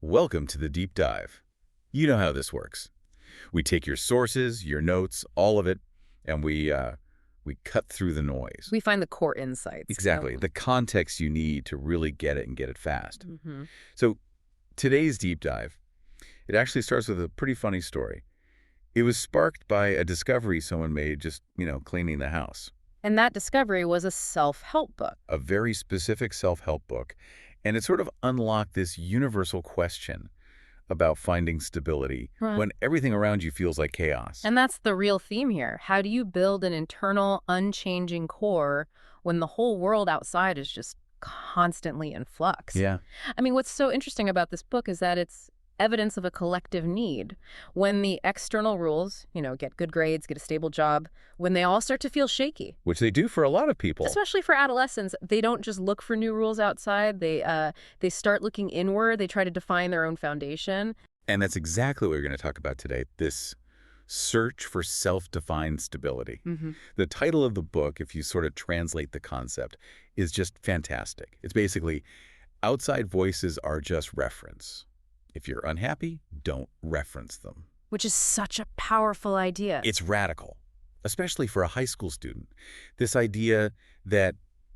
Welcome to the deep dive. You know how this works. We take your sources, your notes, all of it, and we cut through the noise. We find the core insights. Exactly. The context you need to really get it and get it fast. Mm-hmm. So today's deep dive, it actually starts with a pretty funny story. It was sparked by a discovery someone made just, cleaning the house. And that discovery was a self-help book. A very specific self-help book. And it sort of unlocked this universal question about finding stability when everything around you feels like chaos. And that's the real theme here. How do you build an internal, unchanging core when the whole world outside is just constantly in flux? Yeah. I mean, what's so interesting about this book is that it's evidence of a collective need. When the external rules, get good grades, get a stable job, when they all start to feel shaky. Which they do for a lot of people. Especially for adolescents, they don't just look for new rules outside. They start looking inward. They try to define their own foundation. And that's exactly what we're going to talk about today, this search for self-defined stability. Mm-hmm. The title of the book, if you sort of translate the concept, is just fantastic. It's basically, outside voices are just reference. If you're unhappy, don't reference them. Which is such a powerful idea. It's radical, especially for a high school student. This idea that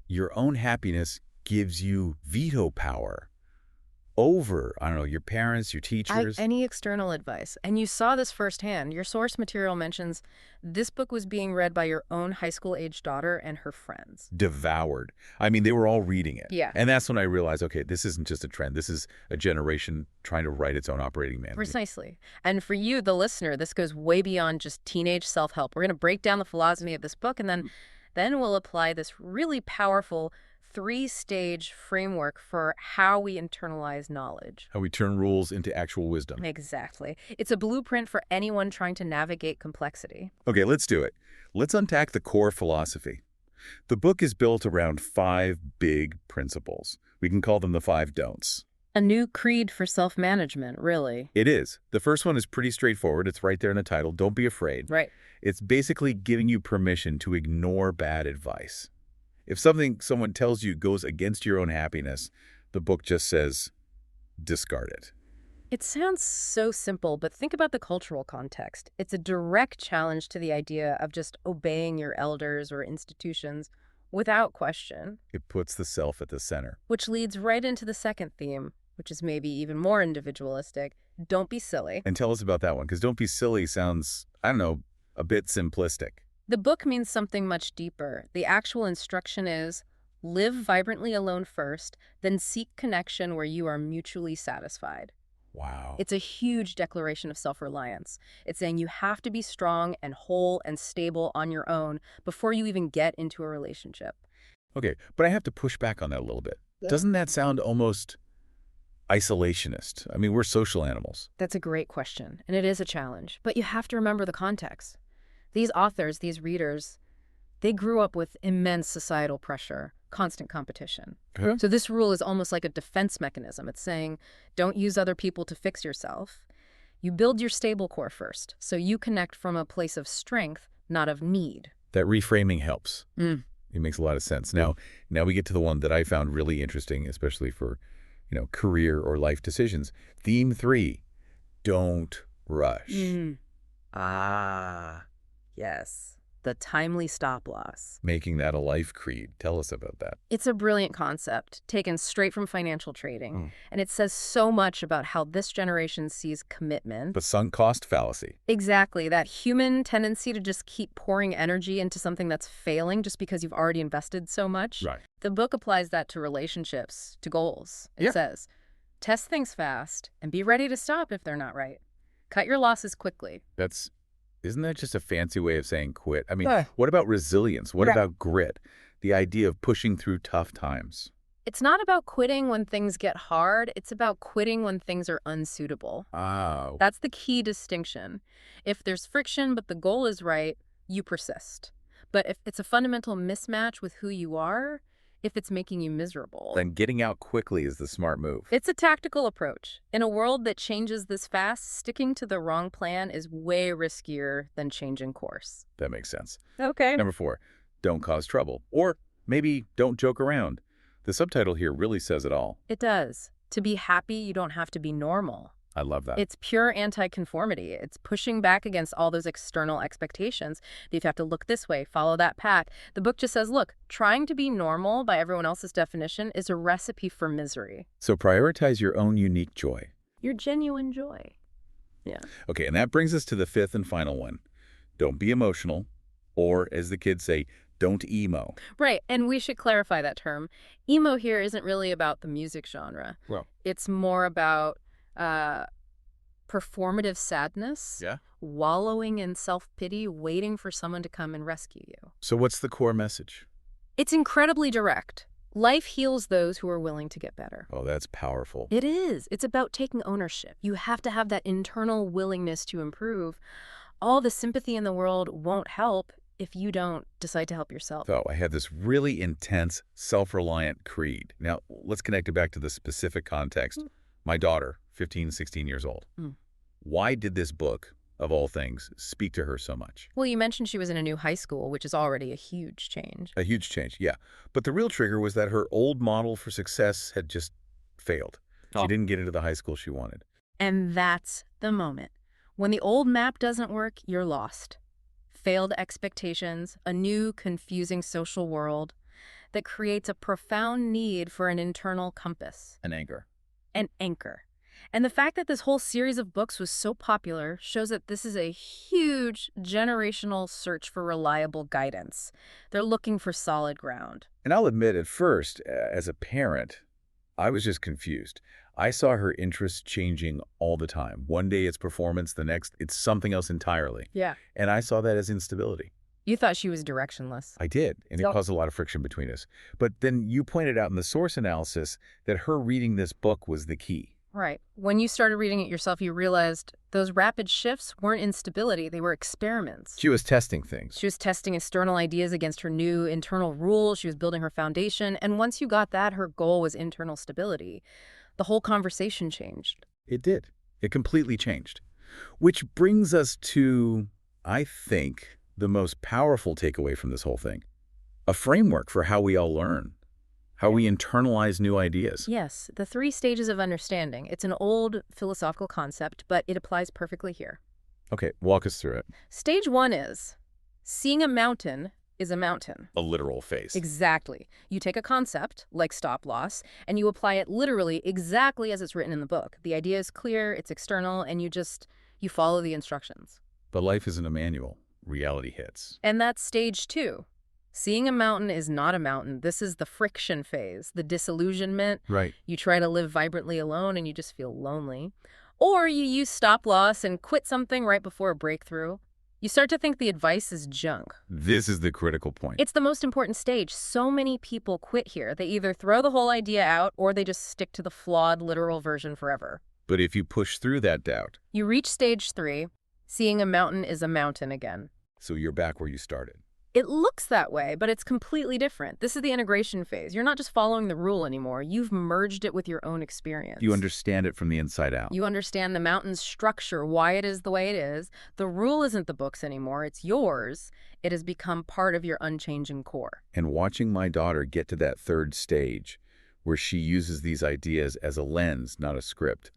your own happiness gives you veto power over, your parents, your teachers. Any external advice. And you saw this firsthand. Your source material mentions this book was being read by your own high school-age daughter and her friends. Devoured. They were all reading it. Yeah. And that's when I realized, okay, this isn't just a trend. This is a generation trying to write its own operating manual. Precisely. And for you, the listener, this goes way beyond just teenage self-help. We're going to break down the philosophy of this book, and then we'll apply this really powerful 3-stage framework for how we internalize knowledge. How we turn rules into actual wisdom. Exactly. It's a blueprint for anyone trying to navigate complexity. Okay, let's do it. Let's unpack the core philosophy. The book is built around 5 big principles. We can call them the 5 don'ts. A new creed for self-management, really. It is. The first one is pretty straightforward. It's right there in the title. Don't be afraid. Right. It's basically giving you permission to ignore bad advice. If someone tells you goes against your own happiness, the book just says, discard it. It sounds so simple, but think about the cultural context. It's a direct challenge to the idea of just obeying your elders or institutions without question. It puts the self at the center. Which leads right into the second theme, which is maybe even more individualistic. Don't be silly. And tell us about that one, because don't be silly sounds, a bit simplistic. The book means something much deeper. The actual instruction is, live vibrantly alone first, then seek connection where you are mutually satisfied. Wow. It's a huge declaration of self-reliance. It's saying you have to be strong and whole and stable on your own before you even get into a relationship. Okay, but I have to push back on that a little bit. Yeah. Doesn't that sound almost isolationist? We're social animals. That's a great question, and it is a challenge. But you have to remember the context. These authors, these readers, they grew up with immense societal pressure, constant competition. Huh? So this rule is almost like a defense mechanism. It's saying, don't use other people to fix yourself. You build your stable core first, so you connect from a place of strength, not of need. That reframing helps. It makes a lot of sense. Now we get to the one that I found really interesting, especially for, career or life decisions. Theme 3, don't rush. Yes, the timely stop-loss. Making that a life creed. Tell us about that. It's a brilliant concept, taken straight from financial trading. And it says so much about how this generation sees commitment. The sunk cost fallacy. Exactly, that human tendency to just keep pouring energy into something that's failing just because you've already invested so much. Right. The book applies that to relationships, to goals. It says, test things fast and be ready to stop if they're not right. Cut your losses quickly. Isn't that just a fancy way of saying quit? What about resilience? What about grit? The idea of pushing through tough times. It's not about quitting when things get hard. It's about quitting when things are unsuitable. Oh. That's the key distinction. If there's friction but the goal is right, you persist. But if it's a fundamental mismatch with who you are, if it's making you miserable, then getting out quickly is the smart move. It's a tactical approach. In a world that changes this fast, sticking to the wrong plan is way riskier than changing course. That makes sense. Okay. Number 4, don't cause trouble. Or maybe don't joke around. The subtitle here really says it all. It does. To be happy, you don't have to be normal. I love that. It's pure anti-conformity. It's pushing back against all those external expectations. You have to look this way, follow that path. The book just says, look, trying to be normal by everyone else's definition is a recipe for misery. So prioritize your own unique joy. Your genuine joy. Yeah. Okay, and that brings us to the fifth and final one. Don't be emotional, or as the kids say, don't emo. Right, and we should clarify that term. Emo here isn't really about the music genre. Well, It's more about performative sadness, yeah. wallowing in self-pity, waiting for someone to come and rescue you. So what's the core message? It's incredibly direct. Life heals those who are willing to get better. Oh, that's powerful. It is. It's about taking ownership. You have to have that internal willingness to improve. All the sympathy in the world won't help if you don't decide to help yourself. So I had this really intense, self-reliant creed. Now, let's connect it back to the specific context. My daughter, 15, 16 years old. Why did this book, of all things, speak to her so much? Well, you mentioned she was in a new high school, which is already a huge change. A huge change, yeah. But the real trigger was that her old model for success had just failed. She didn't get into the high school she wanted. And that's the moment. When the old map doesn't work, you're lost. Failed expectations, a new, confusing social world that creates a profound need for an internal compass. An anchor. An anchor. And the fact that this whole series of books was so popular shows that this is a huge generational search for reliable guidance. They're looking for solid ground. And I'll admit, at first, as a parent, I was just confused. I saw her interests changing all the time. One day it's performance, the next it's something else entirely. Yeah. And I saw that as instability. You thought she was directionless. I did, and it caused a lot of friction between us. But then you pointed out in the source analysis that her reading this book was the key. Right. When you started reading it yourself, you realized those rapid shifts weren't instability, they were experiments. She was testing things. She was testing external ideas against her new internal rules. She was building her foundation. And once you got that, her goal was internal stability. The whole conversation changed. It did. It completely changed. Which brings us to, I think, the most powerful takeaway from this whole thing. A framework for how we all learn. How we internalize new ideas. Yes, the 3 stages of understanding. It's an old philosophical concept, but it applies perfectly here. Okay, walk us through it. Stage 1 is seeing a mountain is a mountain. A literal face. Exactly. You take a concept, like stop loss, and you apply it literally exactly as it's written in the book. The idea is clear, it's external, and you follow the instructions. But life isn't a manual. Reality hits. And that's stage 2. Seeing a mountain is not a mountain. This is the friction phase, the disillusionment. Right. You try to live vibrantly alone and you just feel lonely. Or you use stop loss and quit something right before a breakthrough. You start to think the advice is junk. This is the critical point. It's the most important stage. So many people quit here. They either throw the whole idea out or they just stick to the flawed, literal version forever. But if you push through that doubt, You reach stage 3. Seeing a mountain is a mountain again. so you're back where you started. It looks that way, but it's completely different. This is the integration phase. You're not just following the rule anymore. You've merged it with your own experience. You understand it from the inside out. You understand the mountain's structure, why it is the way it is. The rule isn't the book's anymore. It's yours. It has become part of your unchanging core. And watching my daughter get to that third stage, where she uses these ideas as a lens, not a script,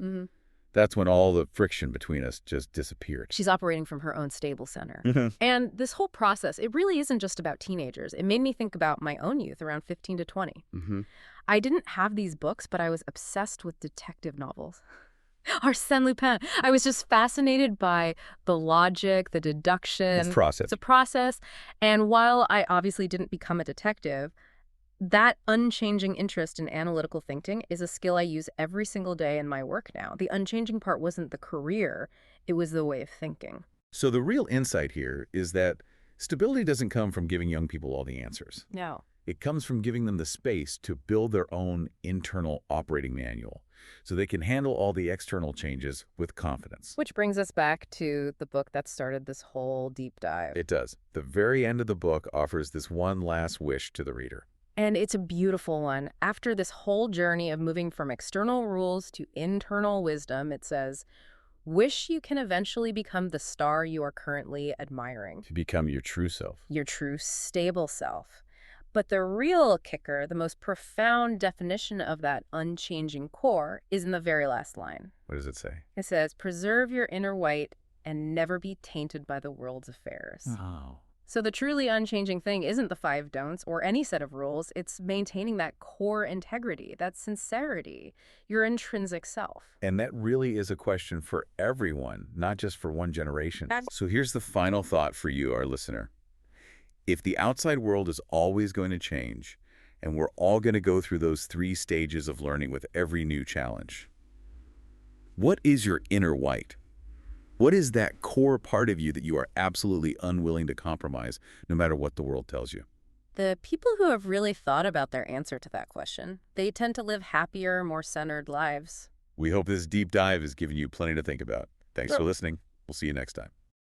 that's when all the friction between us just disappeared. She's operating from her own stable center. And this whole process, it really isn't just about teenagers. It made me think about my own youth, around 15 to 20. I didn't have these books, but I was obsessed with detective novels. Arsène Lupin. I was just fascinated by the logic, the deduction. It's process. It's a process. And while I obviously didn't become a detective, that unchanging interest in analytical thinking is a skill I use every single day in my work now. The unchanging part wasn't the career, it was the way of thinking. So the real insight here is that stability doesn't come from giving young people all the answers. No. It comes from giving them the space to build their own internal operating manual so they can handle all the external changes with confidence. Which brings us back to the book that started this whole deep dive. It does. The very end of the book offers this one last wish to the reader. And it's a beautiful one. After this whole journey of moving from external rules to internal wisdom, it says, wish you can eventually become the star you are currently admiring. To become your true self. Your true, stable self. But the real kicker, the most profound definition of that unchanging core, is in the very last line. What does it say? It says, preserve your inner white and never be tainted by the world's affairs. Oh. So the truly unchanging thing isn't the 5 don'ts or any set of rules. It's maintaining that core integrity, that sincerity, your intrinsic self. And that really is a question for everyone, not just for one generation. So here's the final thought for you, our listener. If the outside world is always going to change, and we're all going to go through those 3 stages of learning with every new challenge, what is your inner white? What is that core part of you that you are absolutely unwilling to compromise, no matter what the world tells you? The people who have really thought about their answer to that question, they tend to live happier, more centered lives. We hope this deep dive has given you plenty to think about. Thanks for listening. We'll see you next time.